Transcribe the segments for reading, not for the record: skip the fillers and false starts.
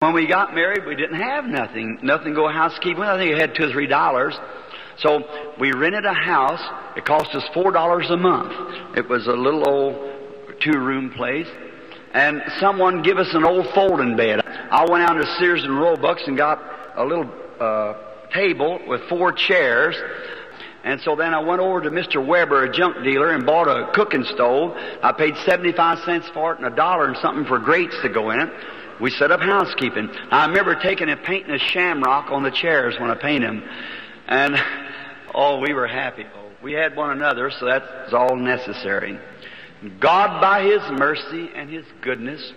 When we got married, we didn't have nothing to go housekeeping. I think we had $2 or $3. So we rented a house. It cost us $4 a month. It was a little old 2-room place. And someone give us an old folding bed. I went out to Sears and Roebuck's and got a little table with 4 chairs. And so then I went over to Mr. Weber, a junk dealer, and bought a cooking stove. I paid 75 cents for it and $1 and something for grates to go in it. We set up housekeeping. I remember taking and painting a shamrock on the chairs when I painted them. And, oh, we were happy. We had one another, so that's all necessary. God, by His mercy and His goodness,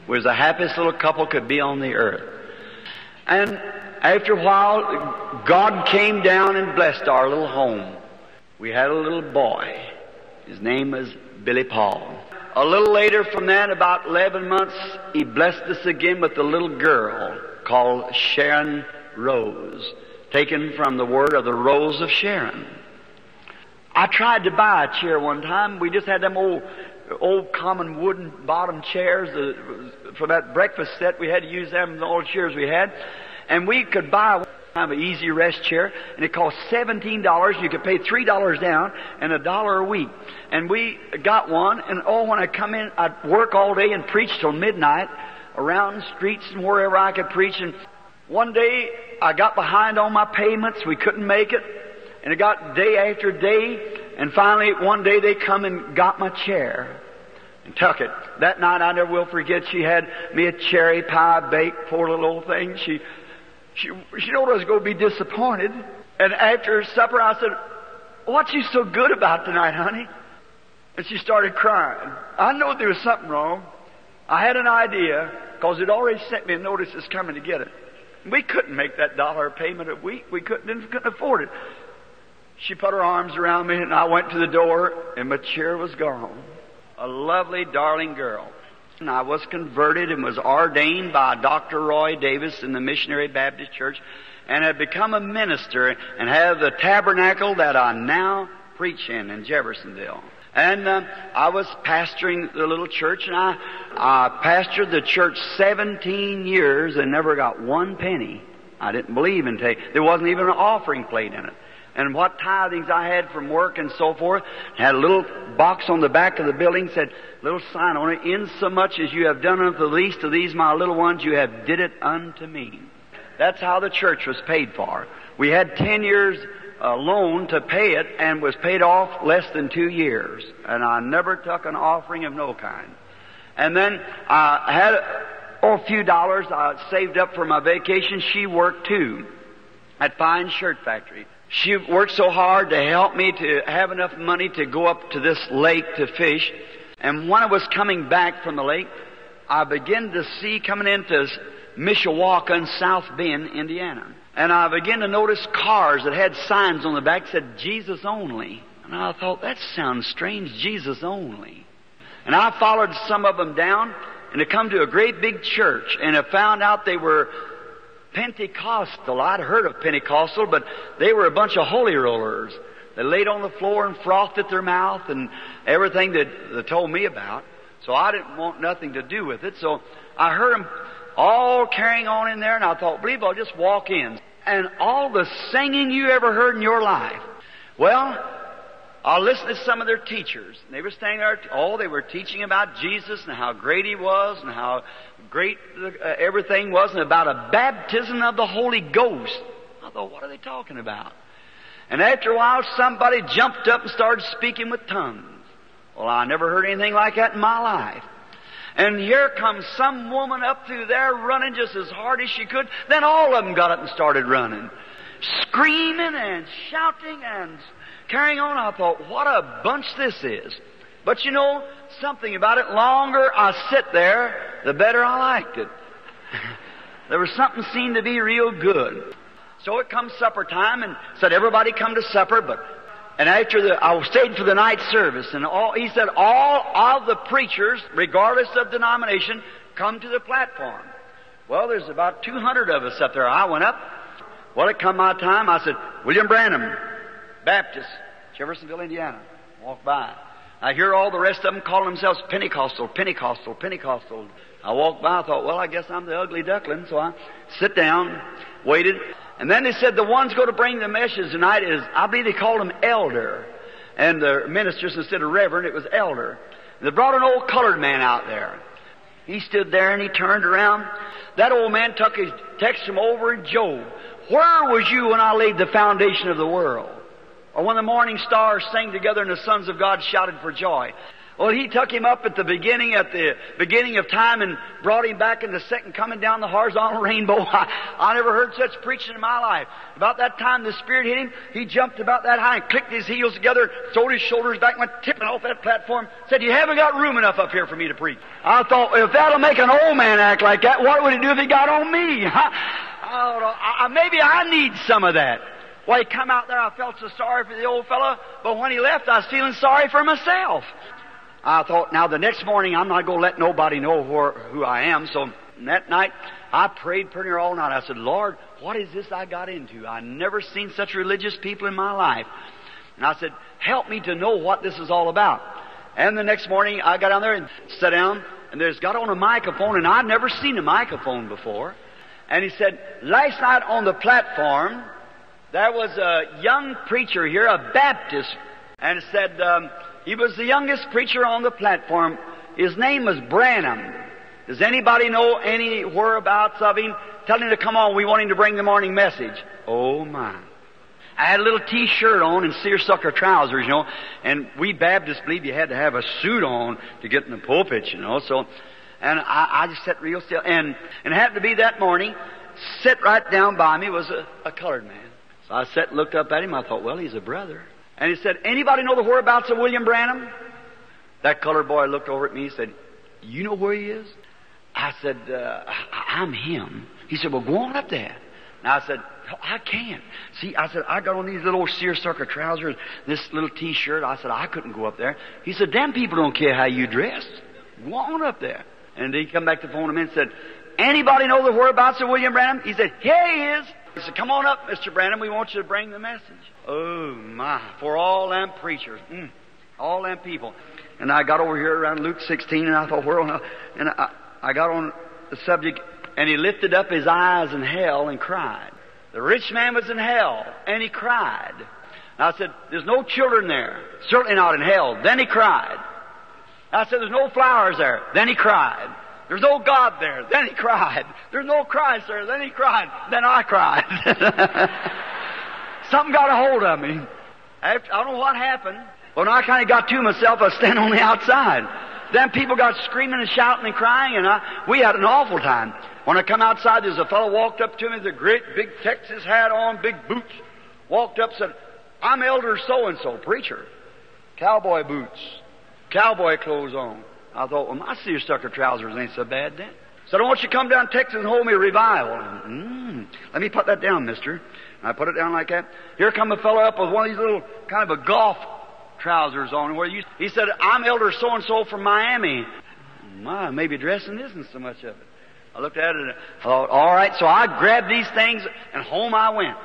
was the happiest little couple could be on the earth. And after a while, God came down and blessed our little home. We had a little boy. His name was Billy Paul. A little later from that, about 11 months, He blessed us again with a little girl called Sharon Rose, taken from the word of the Rose of Sharon. I tried to buy a chair one time. We just had them old common wooden bottom chairs for that breakfast set. We had to use them, the old chairs we had. And we could buy an easy rest chair, and it cost $17. You could pay $3 down and $1 a week. And we got one, and when I come in, I'd work all day and preach till midnight around the streets and wherever I could preach. And one day, I got behind on my payments. We couldn't make it. And it got day after day. And finally, one day they come and got my chair and took it. That night, I never will forget, she had me a cherry pie baked, poor little old thing. She knew I was going to be disappointed. And after supper, I said, "What's you so good about tonight, honey?" And she started crying. I knew there was something wrong. I had an idea, because it already sent me a notice it's coming to get it. We couldn't make that $1 payment a week. We couldn't afford it. She put her arms around me, and I went to the door, and my chair was gone. A lovely, darling girl. And I was converted and was ordained by Dr. Roy Davis in the Missionary Baptist Church, and had become a minister and have the tabernacle that I now preach in Jeffersonville. And I was pastoring the little church, and I pastored the church 17 years and never got 1 penny. I didn't believe in there wasn't even an offering plate in it. And what tithings I had from work and so forth, had a little box on the back of the building, said, little sign on it, "Insomuch as you have done unto the least of these my little ones, you have did it unto me." That's how the church was paid for. We had 10 years loan to pay it, and was paid off less than 2 years. And I never took an offering of no kind. And then I had a few dollars I saved up for my vacation. She worked too at Fine Shirt Factory. She worked so hard to help me to have enough money to go up to this lake to fish. And when I was coming back from the lake, I began to see coming into Mishawaka and South Bend, Indiana. And I began to notice cars that had signs on the back that said Jesus only. And I thought, that sounds strange, Jesus only. And I followed some of them down, and I come to a great big church, and I found out they were Pentecostal. I'd heard of Pentecostal, but they were a bunch of holy rollers. They laid on the floor and frothed at their mouth and everything that they told me about. So I didn't want nothing to do with it. So I heard them all carrying on in there, and I thought, believe I'll just walk in. And all the singing you ever heard in your life. Well, I listened to some of their teachers. They were standing there, they were teaching about Jesus and how great He was and how great everything was, and about a baptism of the Holy Ghost. I thought, what are they talking about? And after a while, somebody jumped up and started speaking with tongues. Well, I never heard anything like that in my life. And here comes some woman up through there running just as hard as she could. Then all of them got up and started running, screaming and shouting and carrying on. I thought, what a bunch this is. But you know, something about it, longer I sit there, the better I liked it. There was something seemed to be real good. So it comes supper time, and said, everybody come to supper, and after I stayed for the night service, and he said, all of the preachers, regardless of denomination, come to the platform. Well, there's about 200 of us up there. I went up. Well, it come my time. I said, William Branham, Baptist, Jeffersonville, Indiana. Walked by. I hear all the rest of them calling themselves Pentecostal, Pentecostal, Pentecostal. I walked by, I thought, well, I guess I'm the ugly duckling, so I sit down, waited. And then they said the one's going to bring the message tonight is, I believe they called him elder. And the ministers, instead of reverend, it was elder. And they brought an old colored man out there. He stood there and he turned around. That old man took his text from over in Job. Where was you when I laid the foundation of the world? Or when the morning stars sang together and the sons of God shouted for joy? Well, he took him up at the beginning of time and brought him back in the second coming down the horizontal rainbow. I never heard such preaching in my life. About that time the Spirit hit him. He jumped about that high and clicked his heels together, throwed his shoulders back, went tipping off that platform, said, you haven't got room enough up here for me to preach. I thought, if that'll make an old man act like that, what would it do if he got on me? Maybe I need some of that. Well, he come out there, I felt so sorry for the old fellow, but when he left, I was feeling sorry for myself. I thought, now the next morning I'm not going to let nobody know who I am. So that night I prayed pretty near all night. I said, Lord, what is this I got into? I never seen such religious people in my life. And I said, help me to know what this is all about. And the next morning I got down there and sat down, and there's got on a microphone, and I'd never seen a microphone before. And he said, last night on the platform there was a young preacher here, a Baptist, and it said, he was the youngest preacher on the platform. His name was Branham. Does anybody know any whereabouts of him? Tell him to come on. We want him to bring the morning message. Oh, my. I had a little T-shirt on and seersucker trousers, you know, and we Baptists believe you had to have a suit on to get in the pulpit, you know. So, and I just sat real still. And it happened to be that morning, sit right down by me was a colored man. So I sat and looked up at him. I thought, well, he's a brother. And he said, anybody know the whereabouts of William Branham? That colored boy looked over at me and said, you know where he is? I said, I'm him. He said, well, go on up there. And I said, I can't. See, I said, I got on these little seersucker trousers, this little T-shirt. I said, I couldn't go up there. He said, them people don't care how you dress. Go on up there. And he come back to the phone and said, anybody know the whereabouts of William Branham? He said, here he is. He said, come on up, Mr. Branham. We want you to bring the message. Oh, my. For all them preachers. All them people. And I got over here around Luke 16, and I thought, and I got on the subject, and he lifted up his eyes in hell and cried. The rich man was in hell, and he cried. And I said, there's no children there. Certainly not in hell. Then he cried. I said, there's no flowers there. Then he cried. There's no God there. Then he cried. There's no Christ there. Then he cried. Then I cried. Something got a hold of me. I don't know what happened. When I kind of got to myself, I was standing on the outside. Then people got screaming and shouting and crying, and we had an awful time. When I come outside, there's a fellow walked up to me with a great big Texas hat on, big boots. Walked up and said, I'm Elder so-and-so, preacher. Cowboy boots. Cowboy clothes on. I thought, well, my seersucker trousers ain't so bad then. So I want you to come down to Texas and hold me a revival. Let me put that down, mister. And I put it down like that. Here come a fellow up with one of these little kind of a golf trousers on. He said, I'm Elder so-and-so from Miami. My, maybe dressing isn't so much of it. I looked at it and I thought, all right. So I grabbed these things and home I went.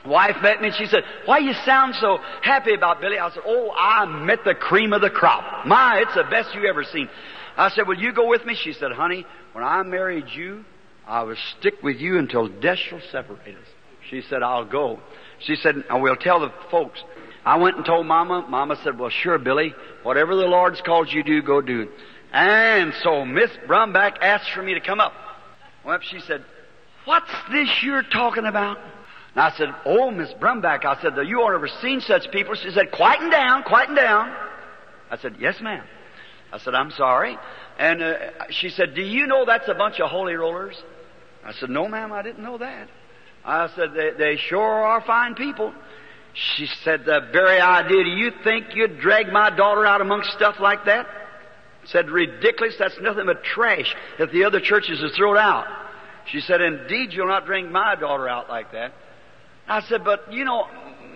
Wife met me and she said, why you sound so happy about Billy? I said, oh, I met the cream of the crop. My, it's the best you ever seen. I said, will you go with me? She said, honey, when I married you, I will stick with you until death shall separate us. She said, I'll go. She said, I will tell the folks. I went and told Mama. Mama said, well, sure, Billy, whatever the Lord's called you to do, go do it. And so Miss Brumback asked for me to come up. Well, she said, what's this you're talking about? And I said, oh, Miss Brumback, I said, you all ever seen such people? She said, quieten down, quieten down. I said, yes, ma'am. I said, I'm sorry. And she said, do you know that's a bunch of holy rollers? I said, no, ma'am, I didn't know that. I said, they sure are fine people. She said, the very idea, do you think you'd drag my daughter out amongst stuff like that? I said, ridiculous, that's nothing but trash that the other churches have thrown out. She said, indeed, you'll not drag my daughter out like that. I said, but, you know,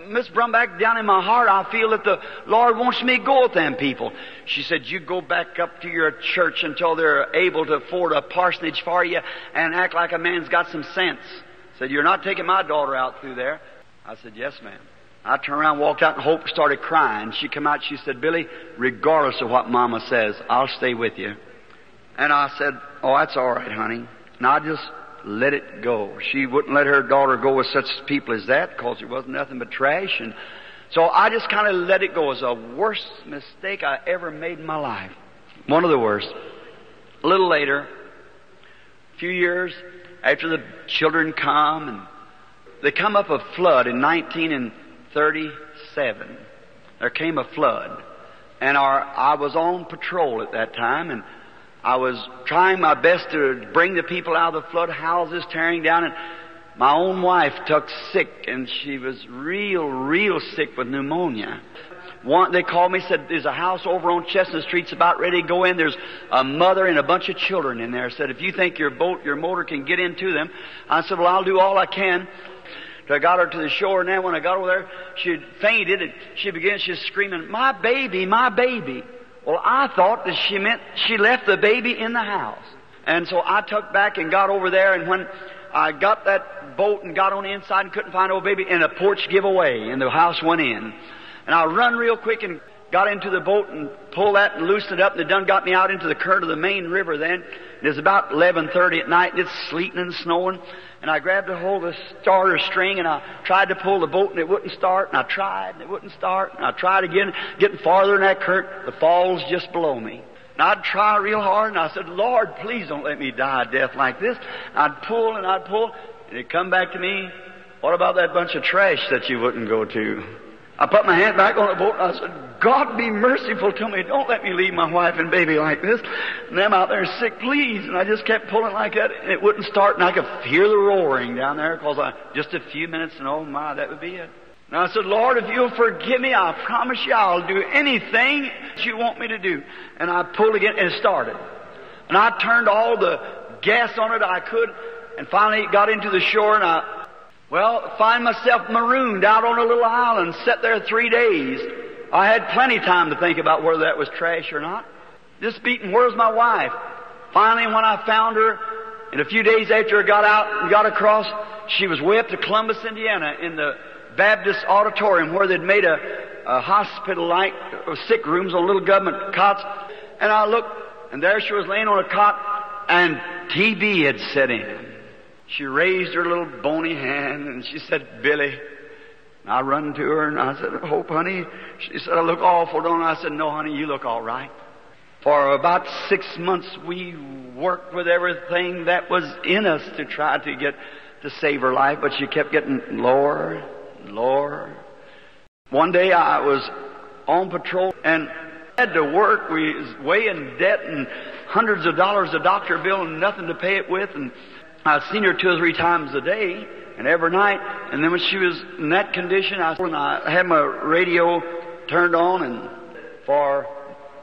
Miss Brumback, down in my heart, I feel that the Lord wants me to go with them people. She said, you go back up to your church until they're able to afford a parsonage for you and act like a man's got some sense. Said, you're not taking my daughter out through there. I said, yes, ma'am. I turned around, walked out, and Hope started crying. She come out, she said, Billy, regardless of what Mama says, I'll stay with you. And I said, oh, that's all right, honey. And I just let it go. She wouldn't let her daughter go with such people as that because it wasn't nothing but trash. And so I just kind of let it go. It was the worst mistake I ever made in my life. One of the worst. A little later, a few years after the children come, and they come up a flood in 1937. There came a flood. And I was on patrol at that time, and I was trying my best to bring the people out of the flood, houses tearing down, and my own wife took sick, and she was real sick with pneumonia. They called me, said, there's a house over on Chestnut Street's about ready to go in. There's a mother and a bunch of children in there. Said, if you think your motor can get into them. I said, well, I'll do all I can. So I got her to the shore, and then when I got over there, she had fainted, and she screaming, my baby, my baby. Well, I thought that she meant she left the baby in the house. And so I took back and got over there, and when I got that boat and got on the inside and couldn't find old baby, and the porch gave away, and the house went in. And I run real quick and got into the boat and pulled that and loosened it up, and it done got me out into the current of the main river then. It was about 11:30 at night, and it's sleeting and snowing. And I grabbed a hold of the starter string, and I tried to pull the boat, and it wouldn't start. And I tried, and it wouldn't start. And I tried again, getting farther in that current. The falls just below me. And I'd try real hard, and I said, Lord, please don't let me die a death like this. And I'd pull, and it'd come back to me, what about that bunch of trash that you wouldn't go to? I put my hand back on the boat, and I said, God be merciful to me. Don't let me leave my wife and baby like this. And them out there sick, please. And I just kept pulling like that, and it wouldn't start, and I could hear the roaring down there because just a few minutes, and oh my, that would be it. And I said, Lord, if you'll forgive me, I promise you I'll do anything that you want me to do. And I pulled again, and it started. And I turned all the gas on it I could, and finally it got into the shore, and find myself marooned out on a little island, sat there 3 days. I had plenty of time to think about whether that was trash or not. Just beating, where's my wife? Finally, when I found her, and a few days after I got out and got across, she was way up to Columbus, Indiana, in the Baptist auditorium where they'd made a hospital-like sick rooms on little government cots. And I looked, and there she was laying on a cot, and TB had set in. She raised her little bony hand, and she said, Billy. And I run to her, and I said, Hope, honey. She said, I look awful, don't I? I said, no, honey, you look all right. For about 6 months, we worked with everything that was in us to try to save her life, but she kept getting lower, lower. One day I was on patrol and had to work. We was way in debt and hundreds of dollars a doctor bill and nothing to pay it with. And I'd seen her 2 or 3 times a day and every night. And then when she was in that condition, I had my radio turned on, and for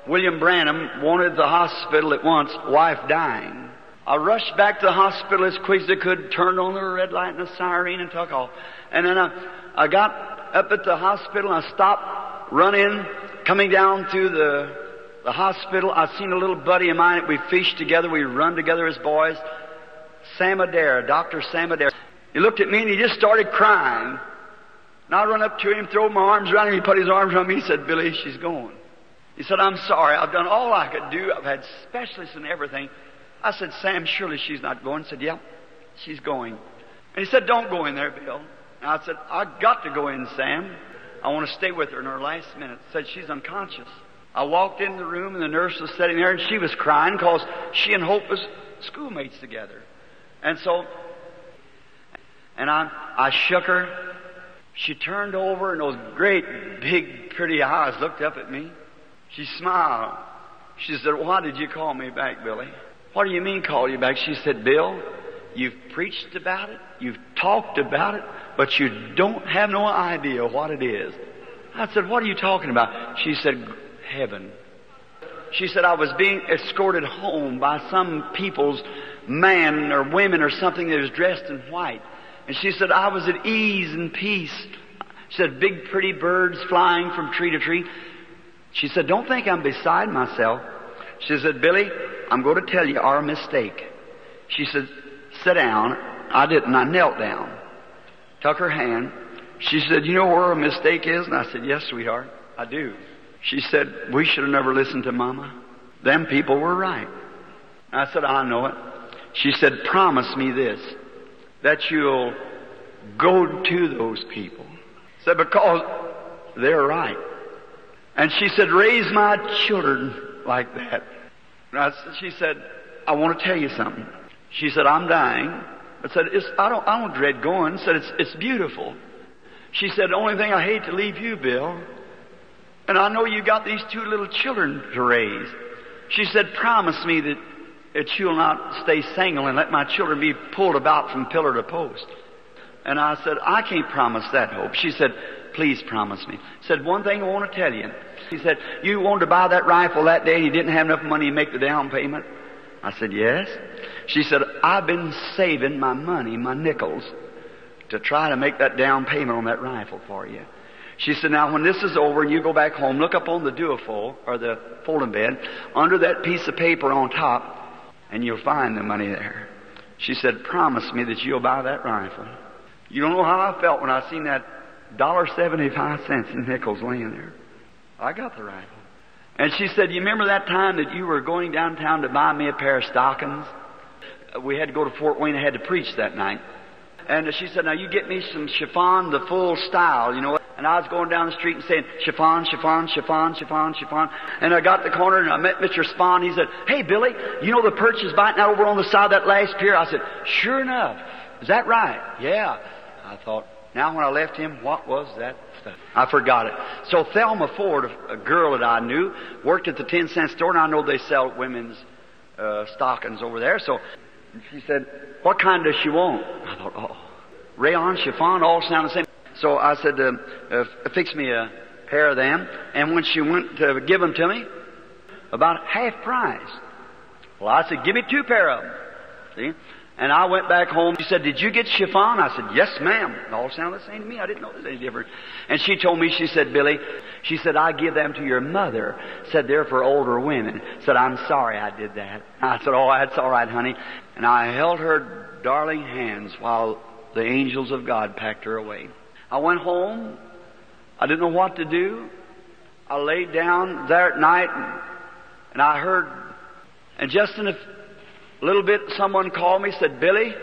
William Branham wanted the hospital at once, wife dying. I rushed back to the hospital as quick as I could, turned on the red light and the siren and took off. And then I got up at the hospital and I stopped, run in, coming down through the hospital. I seen a little buddy of mine that we fished together, we run together as boys. Sam Adair, Dr. Sam Adair. He looked at me and he just started crying. And I run up to him, throw my arms around him, he put his arms around me, he said, Billy, she's going. He said, I'm sorry, I've done all I could do, I've had specialists and everything. I said, Sam, surely she's not going. He said, yeah, she's going. And he said, don't go in there, Bill. And I said, I've got to go in, Sam. I want to stay with her in her last minute. He said, she's unconscious. I walked in the room and the nurse was sitting there and she was crying because she and Hope was schoolmates together. And so, and I shook her. She turned over and those great, big, pretty eyes looked up at me. She smiled. She said, why did you call me back, Billy? What do you mean call you back? She said, Bill, you've preached about it, you've talked about it, but you don't have no idea what it is. I said, what are you talking about? She said, heaven. She said, I was being escorted home by some people's man or women or something that was dressed in white. And she said, I was at ease and peace. She said, big pretty birds flying from tree to tree. She said, don't think I'm beside myself. She said, Billy, I'm going to tell you our mistake. She said, sit down. I didn't. I knelt down, took her hand, She said, you know where a mistake is? And I said, yes, sweetheart, I do. She said, we should have never listened to Mama. Them people were right. And I said, I know it. She said, promise me this, that you'll go to those people. I said, because they're right. And she said, raise my children like that. And she said, I want to tell you something. She said, I'm dying. I said, I don't dread going. I said, it's beautiful. She said, the only thing I hate to leave you, Bill. And I know you got these 2 little children to raise. She said, promise me that you'll not stay single and let my children be pulled about from pillar to post. And I said, I can't promise that, Hope. She said, please promise me. I said, one thing I want to tell you. She said, you wanted to buy that rifle that day and you didn't have enough money to make the down payment? I said, yes. She said, I've been saving my money, my nickels, to try to make that down payment on that rifle for you. She said, now when this is over and you go back home, look up on the duofold, or the folding bed, under that piece of paper on top, and you'll find the money there. She said, promise me that you'll buy that rifle. You don't know how I felt when I seen that $1.75 in nickels laying there. I got the rifle. And she said, you remember that time that you were going downtown to buy me a pair of stockings? We had to go to Fort Wayne. I had to preach that night. And she said, now you get me some chiffon, the full style, you know. And I was going down the street and saying, chiffon, chiffon, chiffon, chiffon, chiffon. And I got to the corner and I met Mr. Spahn. He said, hey, Billy, you know the perch is biting out over on the side of that last pier? I said, sure enough. Is that right? Yeah. I thought, now when I left him, what was that stuff? I forgot it. So Thelma Ford, a girl that I knew, worked at the 10-cent store, and I know they sell women's stockings over there. So she said, what kind does she want? I thought, oh, rayon, chiffon, all sound the same. So I said, fix me a pair of them. And when she went to give them to me, about half price. Well, I said, give me 2 pair of them. See? And I went back home. She said, did you get chiffon? I said, yes, ma'am. It all sounded the same to me. I didn't know there was any difference. And she told me, she said, Billy, she said, I give them to your mother. Said, they're for older women. Said, I'm sorry I did that. I said, oh, that's all right, honey. And I held her darling hands while the angels of God packed her away. I went home. I didn't know what to do. I laid down there at night and I heard, and just in a little bit, someone called me, said, Billy,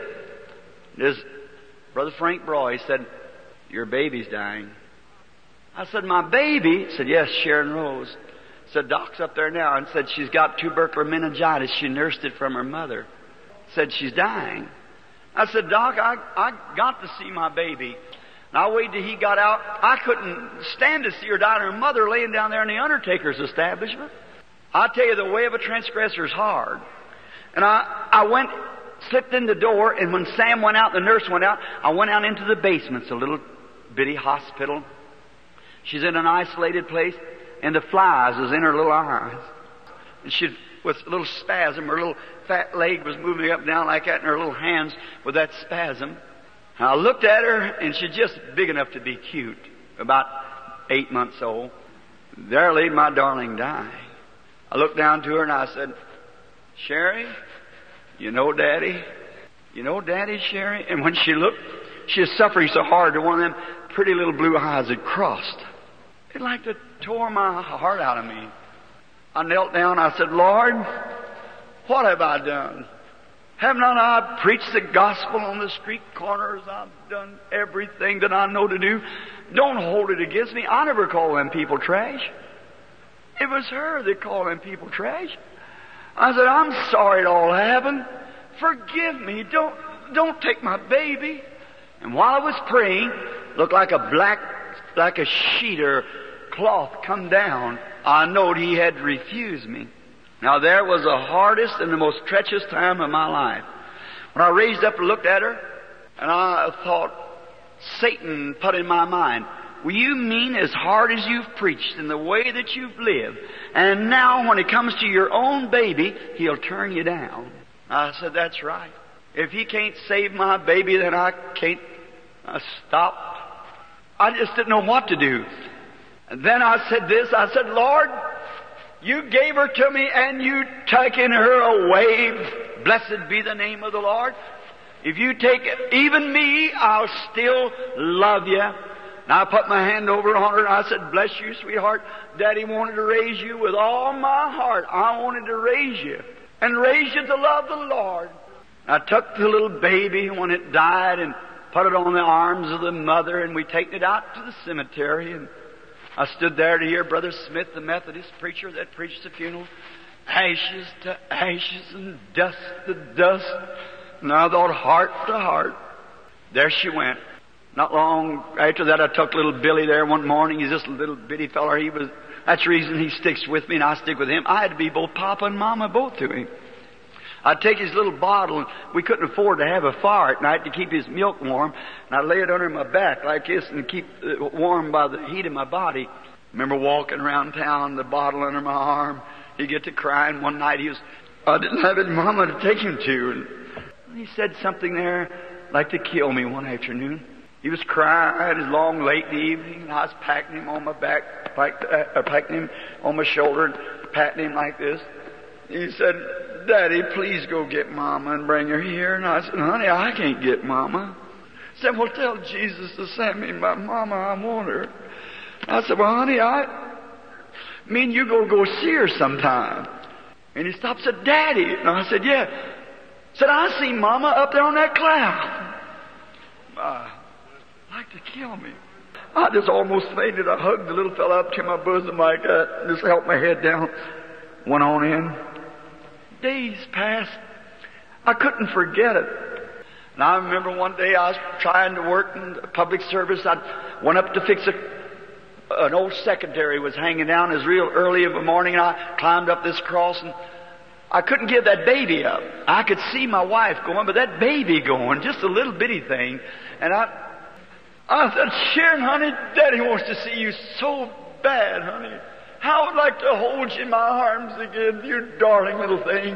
there's Brother Frank Broy. He said, your baby's dying. I said, my baby? He said, yes, Sharon Rose. Said, Doc's up there now, and said she's got tubercular meningitis. She nursed it from her mother. Said she's dying. I said, Doc, I got to see my baby. And I waited till he got out. I couldn't stand to see her die and her mother laying down there in the undertaker's establishment. I tell you, the way of a transgressor is hard. And I went, slipped in the door, and when Sam went out, the nurse went out, I went out into the basement. It's a little bitty hospital. She's in an isolated place, and the flies was in her little eyes. And she, with a little spasm, her little fat leg was moving up and down like that, and her little hands with that spasm. And I looked at her, and she's just big enough to be cute, about 8 months old. There laid my darling dying. I looked down to her, and I said, Sherry, you know Daddy? You know Daddy, Sherry? And when she looked, she was suffering so hard that one of them pretty little blue eyes had crossed. It like to tore my heart out of me. I knelt down, I said, Lord, what have I done? Haven't I preached the gospel on the street corners? I've done everything that I know to do. Don't hold it against me. I never call them people trash. It was her that called them people trash. I said, I'm sorry it all happened. Forgive me. Don't take my baby. And while I was praying, looked like a sheet or cloth come down. I knowed he had refused me. Now there was the hardest and the most treacherous time of my life. When I raised up and looked at her, and I thought, Satan put in my mind, well, you mean as hard as you've preached and the way that you've lived, and now when it comes to your own baby, he'll turn you down. I said, that's right. If he can't save my baby, then I can't. I stopped. I just didn't know what to do. And then I said this, I said, Lord, you gave her to me and you taken her away. Blessed be the name of the Lord. If you take even me, I'll still love you. And I put my hand over on her and I said, bless you, sweetheart. Daddy wanted to raise you with all my heart. I wanted to raise you and raise you to love the Lord. I took the little baby when it died and put it on the arms of the mother, and we taken it out to the cemetery. And I stood there to hear Brother Smith, the Methodist preacher that preached the funeral. Ashes to ashes and dust to dust. And I thought, heart to heart. There she went. Not long after that, I took little Billy there one morning. He's just a little bitty feller. That's the reason he sticks with me and I stick with him. I had to be both Papa and Mama both to him. I'd take his little bottle, and we couldn't afford to have a fire at night to keep his milk warm, and I'd lay it under my back like this and keep it warm by the heat of my body. Remember walking around town, the bottle under my arm. He'd get to crying. One night I didn't have his Mama to take him to, and he said something there like to kill me one afternoon. He was crying. It was long, late in the evening, and I was patting him on my back, patting him on my shoulder, and patting him like this. He said, Daddy, please go get Mama and bring her here. And I said, honey, I can't get Mama. He said, well, tell Jesus to send me my Mama. I want her. I said, well, honey, me and you go see her sometime. And he stopped and said, Daddy. And I said, yeah. He said, I see Mama up there on that cloud. Like to kill me. I just almost fainted. I hugged the little fellow up to my bosom like that and just held my head down. Went on in. Days passed. I couldn't forget it. And I remember one day I was trying to work in public service. I went up to fix an old secretary was hanging down. It was real early in the morning, and I climbed up this cross, and I couldn't give that baby up. I could see my wife going, but that baby going, just a little bitty thing. And I said, Sharon, honey, Daddy wants to see you so bad, honey. I would like to hold you in my arms again, you darling little thing.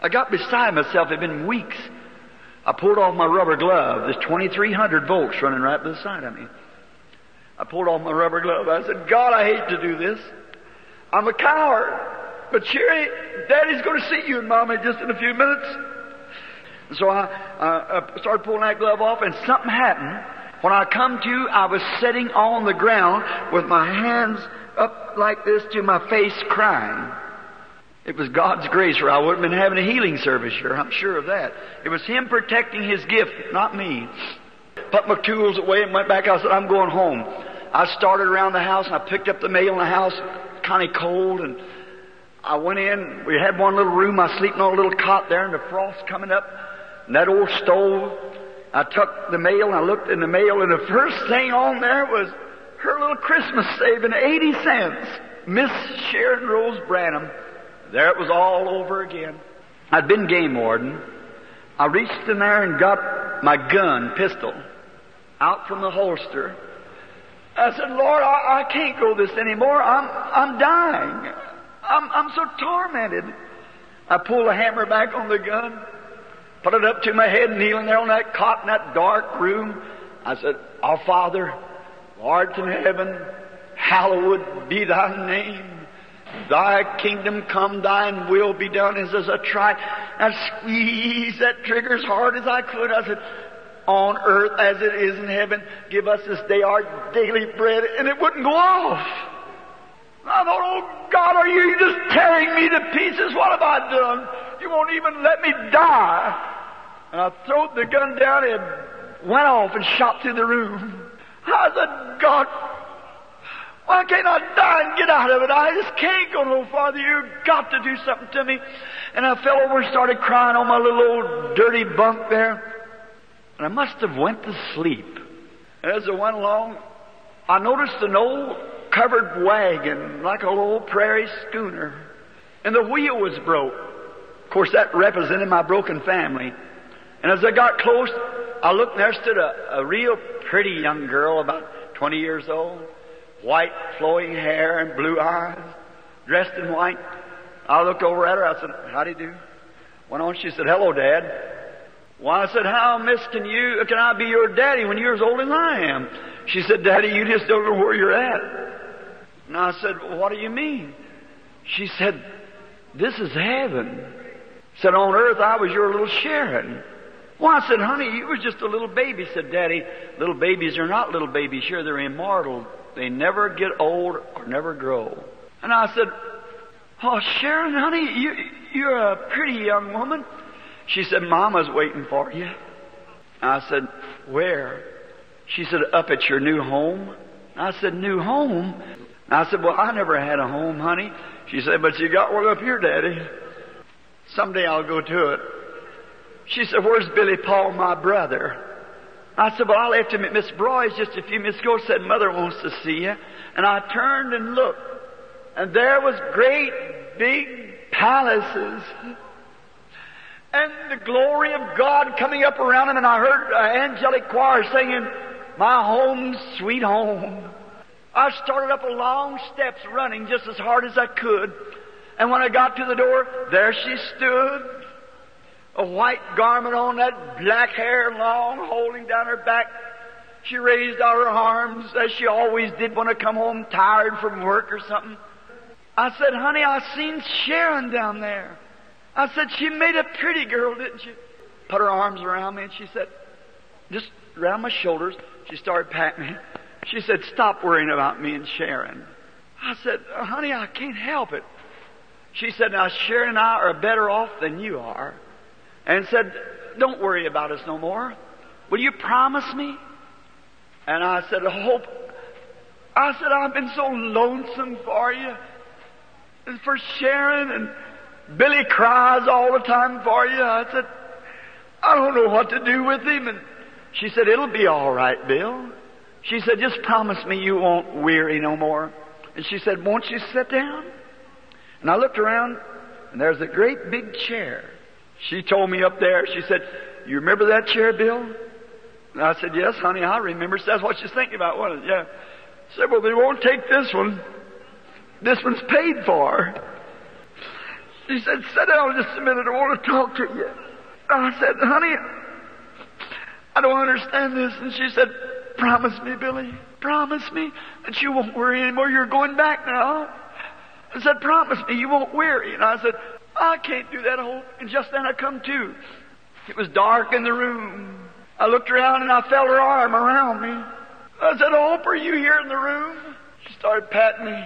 I got beside myself. It had been weeks. I pulled off my rubber glove. There's 2,300 volts running right beside of me. I pulled off my rubber glove. I said, God, I hate to do this. I'm a coward. But Sherry, Daddy's going to see you and Mama just in a few minutes. And so I started pulling that glove off, and something happened. When I come to, I was sitting on the ground with my hands up like this to my face crying. It was God's grace, or I wouldn't have been having a healing service here. I'm sure of that. It was Him protecting His gift, not me. Put my tools away and went back. I said, I'm going home. I started around the house, and I picked up the mail in the house, kind of cold, and I went in. We had one little room. I was sleeping on a little cot there, and the frost coming up, and that old stove. I took the mail, and I looked in the mail, and the first thing on there was her little Christmas saving, 80 cents. Miss Sharon Rose Branham. There it was all over again. I'd been game warden. I reached in there and got my gun, pistol, out from the holster. I said, Lord, I can't go this anymore. I'm dying. I'm so tormented. I pulled the hammer back on the gun, put it up to my head, kneeling there on that cot in that dark room. I said, Our Father, Lord in heaven, hallowed be Thy name. Thy kingdom come, Thine will be done. As I tried, I squeezed that trigger as hard as I could. I said, on earth as it is in heaven, give us this day our daily bread. And it wouldn't go off. I thought, oh God, are you just tearing me to pieces? What have I done? You won't even let me die. And I threw the gun down and it went off and shot through the room. I said, God, why can't I die and get out of it? I just can't go no farther. You've got to do something to me. And I fell over and started crying on my little old dirty bunk there. And I must have went to sleep. And as I went along, I noticed an old covered wagon, like a little old prairie schooner. And the wheel was broke. Of course, that represented my broken family. And as I got close, I looked, and there stood a real pretty young girl, about 20 years old. White flowing hair and blue eyes, dressed in white. I looked over at her. I said, how do you do? Went on. She said, hello, Dad. Well, I said, how, miss, can I be your daddy when you're as old as I am? She said, Daddy, you just don't know where you're at. And I said, well, what do you mean? She said, this is heaven. Said, on earth I was your little Sharon. Well, I said, honey, you were just a little baby. Said, Daddy, little babies are not little babies. Sure, they're immortal. They never get old or never grow. And I said, oh, Sharon, honey, you're a pretty young woman. She said, Mama's waiting for you. I said, where? She said, up at your new home. I said, new home? I said, well, I never had a home, honey. She said, but you got one up here, Daddy. Someday I'll go to it. She said, where's Billy Paul, my brother? I said, well, I left him at Miss Broy's just a few minutes ago. Said, Mother wants to see you. And I turned and looked. And there was great big palaces. And the glory of God coming up around him. And I heard an angelic choir singing, my home, sweet home. I started up a long steps running just as hard as I could. And when I got to the door, there she stood. A white garment on, that black hair long, holding down her back. She raised out her arms as she always did when I come home tired from work or something. I said, honey, I seen Sharon down there. I said, she made a pretty girl, didn't she? Put her arms around me and she said, just around my shoulders. She started patting me. She said, stop worrying about me and Sharon. I said, honey, I can't help it. She said, now Sharon and I are better off than you are. And said, don't worry about us no more. Will you promise me? And I said, Hope. I said, I've been so lonesome for you. And for Sharon, and Billy cries all the time for you. I said, I don't know what to do with him. And she said, it'll be all right, Bill. She said, just promise me you won't weary no more. And she said, won't you sit down? And I looked around, and there's a great big chair. She told me up there, she said, you remember that chair, Bill? And I said, yes, honey, I remember. So that's what she's thinking about, wasn't it? Yeah. She said, well, they won't take this one. This one's paid for. She said, sit down just a minute, I want to talk to you. I said, honey, I don't understand this. And she said, promise me, Billy, promise me that you won't worry anymore. You're going back now. I said, promise me you won't worry. And I said, I can't do that, Hope. And just then I come to. It was dark in the room. I looked around and I felt her arm around me. I said, Hope, are you here in the room? She started patting me.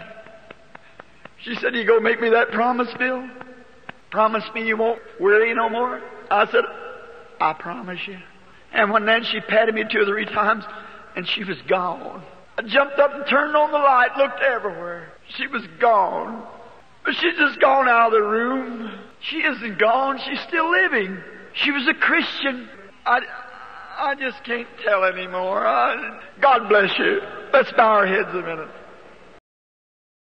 She said, you go make me that promise, Bill? Promise me you won't worry no more? I said, I promise you. And when then she patted me 2 or 3 times and she was gone. I jumped up and turned on the light, looked everywhere. She was gone. But she's just gone out of the room. She isn't gone. She's still living. She was a Christian. I just can't tell anymore. God bless you. Let's bow our heads a minute.